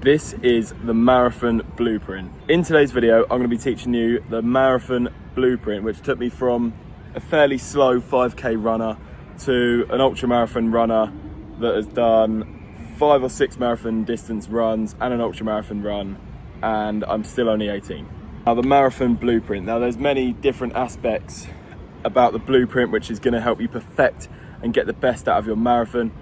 This is the Marathon Blueprint. In today's video, I'm going to be teaching you the Marathon Blueprint, which took me from a fairly slow 5k runner to an ultra marathon runner that has done 5 or 6 marathon distance runs and an ultra marathon run, and I'm still only 18. Now, the Marathon Blueprint. Now, there's many different aspects about the blueprint which is going to help you perfect and get the best out of your marathon.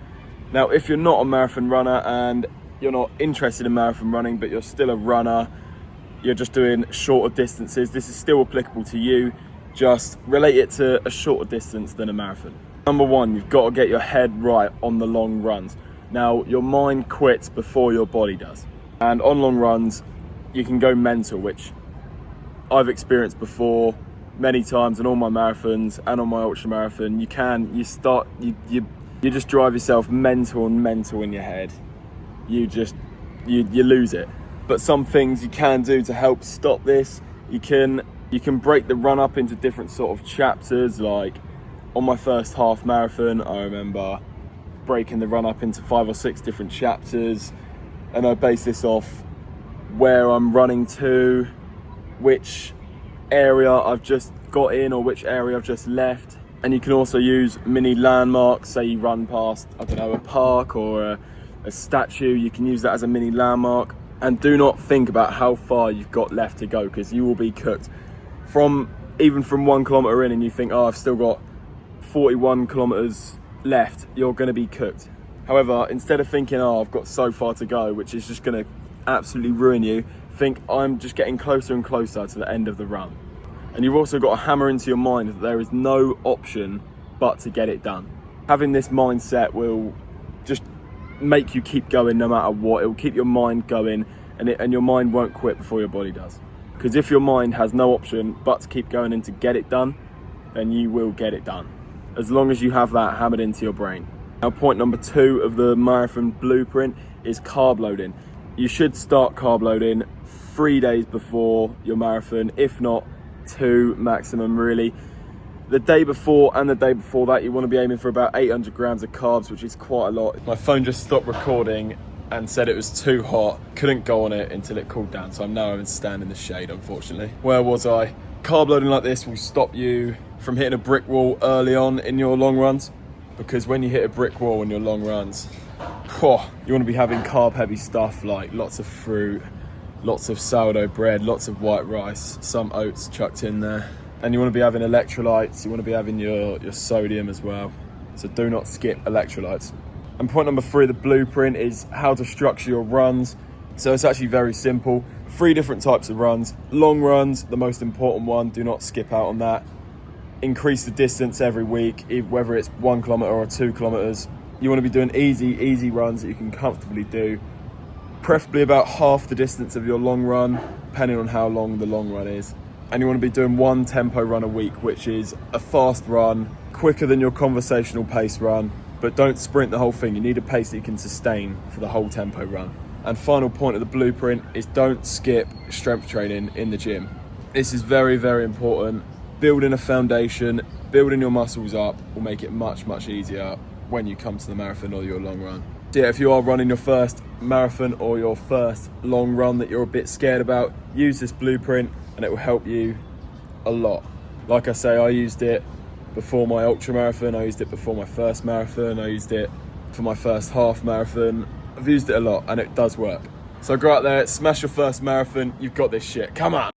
Now, if you're not a marathon runner and you're not interested in marathon running, but you're still a runner, you're just doing shorter distances, this is still applicable to you. Just relate it to a shorter distance than a marathon. Number one, you've got to get your head right on the long runs. Now, your mind quits before your body does. And on long runs, you can go mental, which I've experienced before many times in all my marathons and on my ultra marathon. You just drive yourself mental in your head. You lose it. But some things you can do to help stop this. You can break the run up into different sort of chapters. Like on my first half marathon, I remember breaking the run up into 5 or 6 different chapters, and I base this off where I'm running to, which area I've just got in or which area I've just left. And you can also use mini landmarks. Say you run past, I don't know, a park or a statue, you can use that as a mini landmark. And do not think about how far you've got left to go, because you will be cooked. Even from 1 kilometre in and you think, oh, I've still got 41 kilometres left, you're going to be cooked. However, instead of thinking, oh, I've got so far to go, which is just going to absolutely ruin you, think I'm just getting closer and closer to the end of the run. And you've also got to hammer into your mind that there is no option but to get it done. Having this mindset will just make you keep going no matter what. It will keep your mind going, and your mind won't quit before your body does. Because if your mind has no option but to keep going and to get it done, then you will get it done, as long as you have that hammered into your brain. Now, point number 2 of the Marathon Blueprint is carb loading. You should start carb loading 3 days before your marathon, if not 2 maximum, really. The day before and the day before that, you want to be aiming for about 800 grams of carbs, which is quite a lot. My phone just stopped recording and said it was too hot. Couldn't go on it until it cooled down, so I'm now having to stand in the shade, unfortunately. Where was I? Carb loading like this will stop you from hitting a brick wall early on in your long runs, because when you hit a brick wall in your long runs, you want to be having carb heavy stuff like lots of fruit, lots of sourdough bread, lots of white rice, some oats chucked in there. And you want to be having electrolytes, you want to be having your sodium as well. So do not skip electrolytes. And point number 3 of the blueprint is how to structure your runs. So it's actually very simple. 3 different types of runs. Long runs, the most important one, do not skip out on that. Increase the distance every week, whether it's 1 kilometre or 2 kilometres. You want to be doing easy runs that you can comfortably do. Preferably about half the distance of your long run, depending on how long the long run is. And you want to be doing 1 tempo run a week, which is a fast run, quicker than your conversational pace run, but don't sprint the whole thing. You need a pace that you can sustain for the whole tempo run. And final point of the blueprint is don't skip strength training in the gym. This is very important. Building a foundation, building your muscles up will make it much easier when you come to the marathon or your long run. So yeah, if you are running your first marathon or your first long run that you're a bit scared about, use this blueprint and it will help you a lot. Like I say, I used it before my ultra marathon, I used it before my first marathon, I used it for my first half marathon. I've used it a lot and it does work. So go out there, smash your first marathon, you've got this shit, come on.